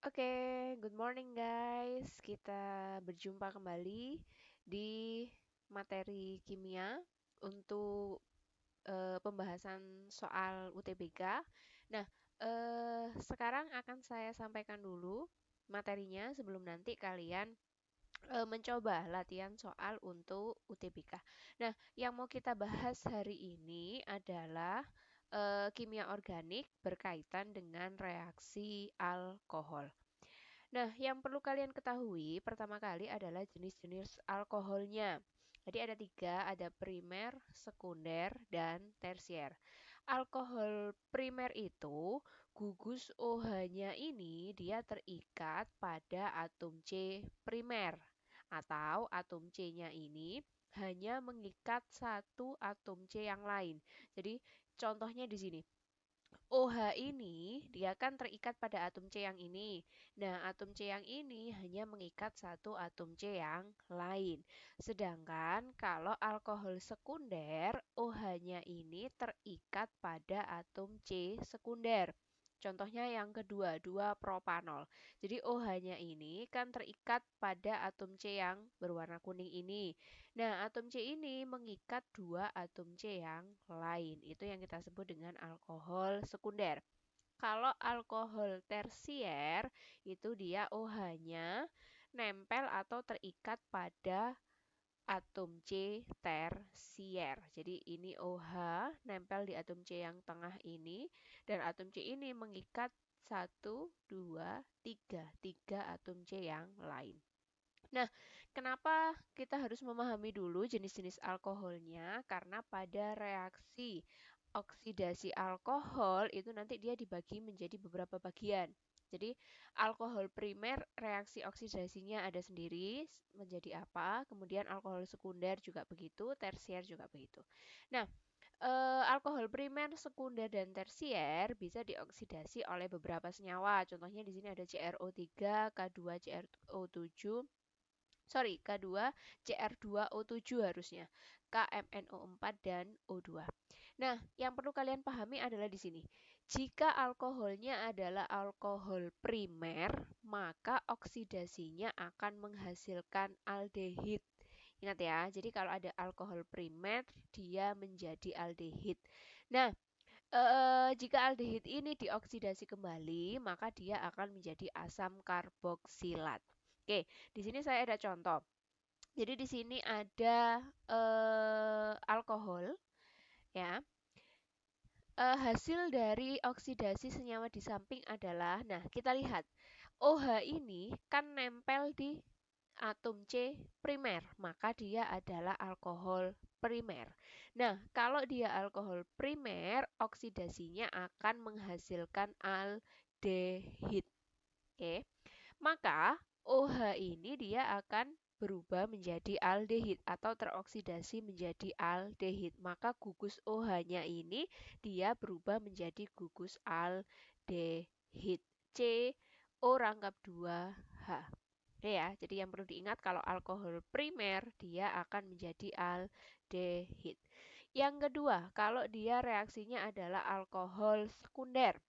Oke, good morning guys. Kita berjumpa kembali di materi kimia untuk pembahasan soal UTBK. Nah, sekarang akan saya sampaikan dulu materinya sebelum nanti kalian mencoba latihan soal untuk UTBK. Nah, yang mau kita bahas hari ini adalah kimia organik berkaitan dengan reaksi alkohol. Nah, yang perlu kalian ketahui pertama kali adalah jenis-jenis alkoholnya. Jadi ada tiga, ada primer, sekunder, dan tersier. Alkohol primer itu gugus OH-nya ini dia terikat pada atom C primer atau atom C-nya ini hanya mengikat satu atom C yang lain. Jadi contohnya di sini. OH ini dia kan terikat pada atom C yang ini. Nah, atom C yang ini hanya mengikat satu atom C yang lain. Sedangkan kalau alkohol sekunder, OH-nya ini terikat pada atom C sekunder. Contohnya yang kedua, 2-propanol. Jadi OH-nya ini kan terikat pada atom C yang berwarna kuning ini. Nah, atom C ini mengikat dua atom C yang lain. Itu yang kita sebut dengan alkohol sekunder. Kalau alkohol tersier, itu dia OH-nya nempel atau terikat pada atom C tersier. Jadi ini OH nempel di atom C yang tengah ini dan atom C ini mengikat satu, dua, tiga atom C yang lain. Nah, kenapa kita harus memahami dulu jenis-jenis alkoholnya? Karena pada reaksi oksidasi alkohol itu nanti dia dibagi menjadi beberapa bagian. Jadi, alkohol primer reaksi oksidasinya ada sendiri menjadi apa, kemudian alkohol sekunder juga begitu, tersier juga begitu. Nah, alkohol primer, sekunder, dan tersier bisa dioksidasi oleh beberapa senyawa. Contohnya di sini ada CrO3, K2CrO7, K2 Cr2O7 harusnya, KMNO4 dan O2. Nah, yang perlu kalian pahami adalah di sini. Jika alkoholnya adalah alkohol primer, maka oksidasinya akan menghasilkan aldehid. Ingat ya, jadi kalau ada alkohol primer, dia menjadi aldehid. Nah, jika aldehid ini dioksidasi kembali, maka dia akan menjadi asam karboksilat. Oke, di sini saya ada contoh. Jadi di sini ada alkohol, ya. Hasil dari oksidasi senyawa di samping adalah, nah kita lihat, OH ini kan nempel di atom C primer, maka dia adalah alkohol primer. Nah, kalau dia alkohol primer, oksidasinya akan menghasilkan aldehid. Oke. Maka OH ini dia akan berubah menjadi aldehid atau teroksidasi menjadi aldehid. Maka gugus OH-nya ini dia berubah menjadi gugus aldehid. C O rangkap 2H. Oke ya, jadi yang perlu diingat kalau alkohol primer dia akan menjadi aldehid. Yang kedua, kalau dia reaksinya adalah alkohol sekunder,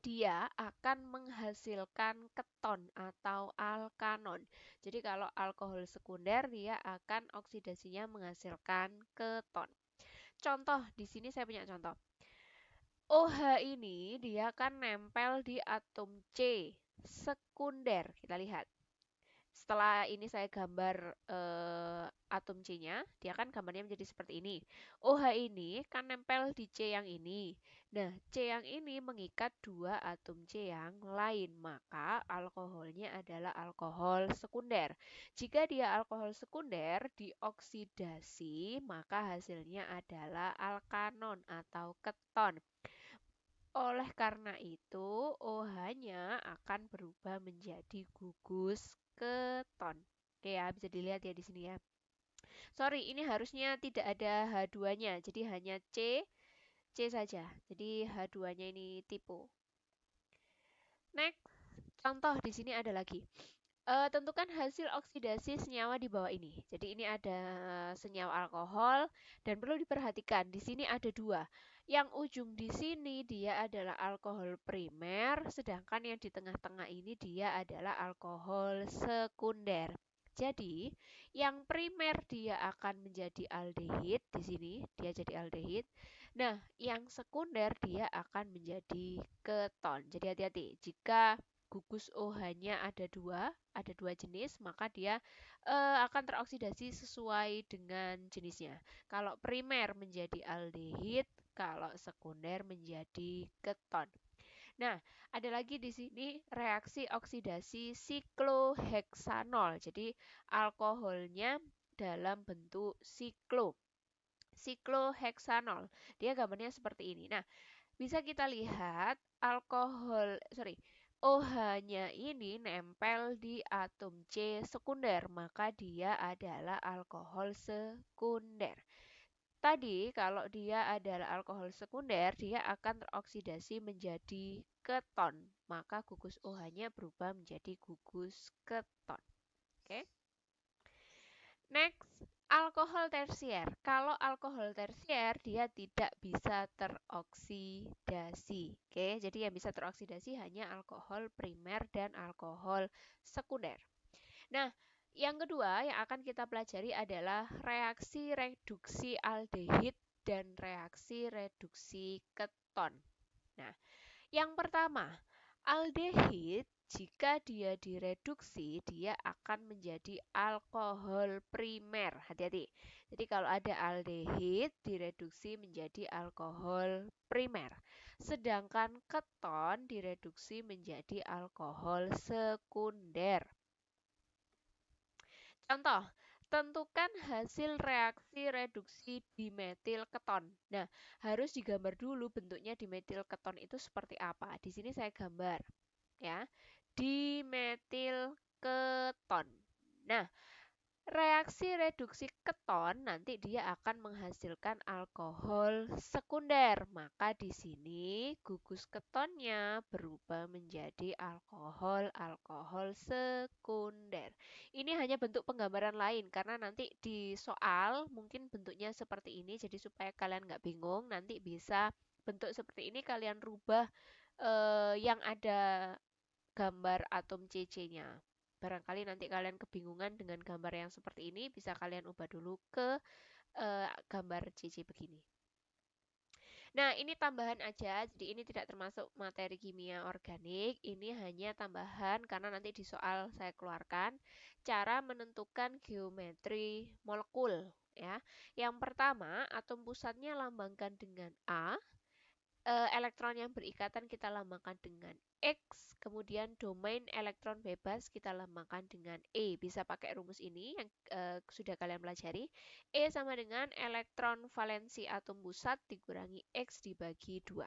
dia akan menghasilkan keton atau alkanon. Jadi kalau alkohol sekunder dia akan oksidasinya menghasilkan keton. Contoh, di sini saya punya contoh. OH ini dia kan nempel di atom C sekunder. Kita lihat. Setelah ini saya gambar atom C-nya, dia kan gambarnya menjadi seperti ini. OH ini kan nempel di C yang ini. Nah, C yang ini mengikat dua atom C yang lain, maka alkoholnya adalah alkohol sekunder. Jika dia alkohol sekunder dioksidasi, maka hasilnya adalah alkanon atau keton. Oleh karena itu, OH-nya akan berubah menjadi gugus keton. Oke ya, bisa dilihat ya di sini ya. Sorry, ini harusnya tidak ada H2-nya, jadi hanya C saja. Jadi H2-nya ini tipe. Next, contoh di sini ada lagi. Tentukan hasil oksidasi senyawa di bawah ini. Jadi ini ada senyawa alkohol dan perlu diperhatikan di sini ada dua. Yang ujung di sini dia adalah alkohol primer, sedangkan yang di tengah-tengah ini dia adalah alkohol sekunder. Jadi, yang primer dia akan menjadi aldehid di sini, dia jadi aldehid. Nah, yang sekunder dia akan menjadi keton. Jadi hati-hati, jika gugus OH-nya ada dua jenis, maka dia akan teroksidasi sesuai dengan jenisnya. Kalau primer menjadi aldehid, kalau sekunder menjadi keton. Nah, ada lagi di sini reaksi oksidasi sikloheksanol. Jadi alkoholnya dalam bentuk sikloheksanol. Dia gambarnya seperti ini. Nah, bisa kita lihat OH-nya ini nempel di atom C sekunder, maka dia adalah alkohol sekunder. Tadi kalau dia adalah alkohol sekunder, dia akan teroksidasi menjadi keton. Maka gugus OH-nya berubah menjadi gugus keton. Oke. Next, alkohol tersier. Kalau alkohol tersier dia tidak bisa teroksidasi. Oke, jadi yang bisa teroksidasi hanya alkohol primer dan alkohol sekunder. Nah, yang kedua yang akan kita pelajari adalah reaksi reduksi aldehid dan reaksi reduksi keton. Nah, yang pertama, aldehid jika dia direduksi, dia akan menjadi alkohol primer. Hati-hati. Jadi kalau ada aldehid direduksi menjadi alkohol primer. Sedangkan keton direduksi menjadi alkohol sekunder. Contoh, tentukan hasil reaksi reduksi dimetil keton. Nah, harus digambar dulu bentuknya dimetil keton itu seperti apa. Di sini saya gambar, ya. Dimetil keton. Nah, reaksi reduksi keton nanti dia akan menghasilkan alkohol sekunder. Maka di sini gugus ketonnya berubah menjadi alkohol sekunder. Ini hanya bentuk penggambaran lain karena nanti di soal mungkin bentuknya seperti ini. Jadi supaya kalian nggak bingung, nanti bisa bentuk seperti ini kalian rubah yang ada gambar atom CC-nya. Barangkali nanti kalian kebingungan dengan gambar yang seperti ini, bisa kalian ubah dulu ke gambar CC begini. Nah, ini tambahan aja, jadi ini tidak termasuk materi kimia organik, ini hanya tambahan karena nanti di soal saya keluarkan cara menentukan geometri molekul, ya. Yang pertama, atom pusatnya lambangkan dengan A, elektron yang berikatan kita lambangkan dengan X, kemudian domain elektron bebas kita lambangkan dengan E. Bisa pakai rumus ini yang sudah kalian pelajari. E sama dengan elektron valensi atom pusat dikurangi X dibagi 2.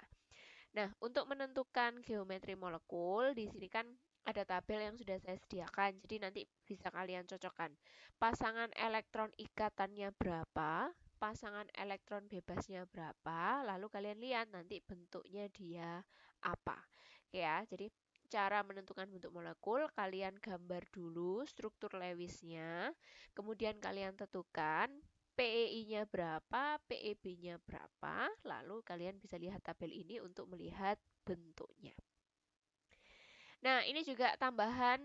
Nah, untuk menentukan geometri molekul, di sini kan ada tabel yang sudah saya sediakan. Jadi nanti bisa kalian cocokkan. Pasangan elektron ikatannya berapa, pasangan elektron bebasnya berapa, lalu kalian lihat nanti bentuknya dia apa. Oke ya, jadi cara menentukan bentuk molekul, kalian gambar dulu struktur Lewisnya, kemudian kalian tentukan PEI-nya berapa, PEB-nya berapa, lalu kalian bisa lihat tabel ini untuk melihat bentuknya. Nah, ini juga tambahan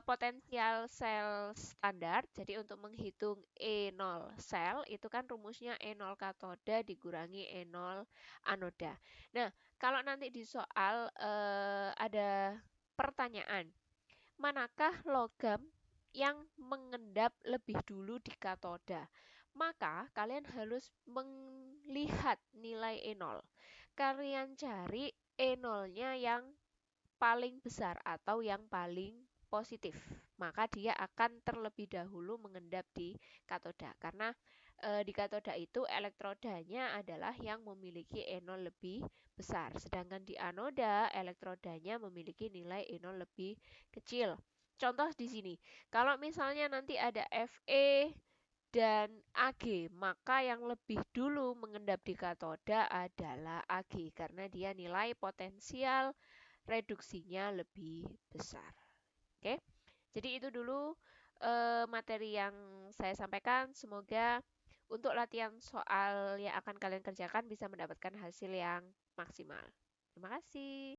potensial sel standar. Jadi untuk menghitung E0 sel, itu kan rumusnya E0 katoda dikurangi E0 anoda. Nah, kalau nanti di soal ada pertanyaan, manakah logam yang mengendap lebih dulu di katoda? Maka kalian harus melihat nilai E0. Kalian cari E0-nya yang paling besar atau yang paling positif. Maka dia akan terlebih dahulu mengendap di katoda. Karena di katoda itu elektrodanya adalah yang memiliki E0 lebih besar. Sedangkan di anoda elektrodanya memiliki nilai E0 lebih kecil. Contoh di sini, kalau misalnya nanti ada Fe dan Ag, maka yang lebih dulu mengendap di katoda adalah Ag karena dia nilai potensial reduksinya lebih besar. Oke, jadi itu dulu materi yang saya sampaikan. Semoga untuk latihan soal yang akan kalian kerjakan bisa mendapatkan hasil yang maksimal. Terima kasih.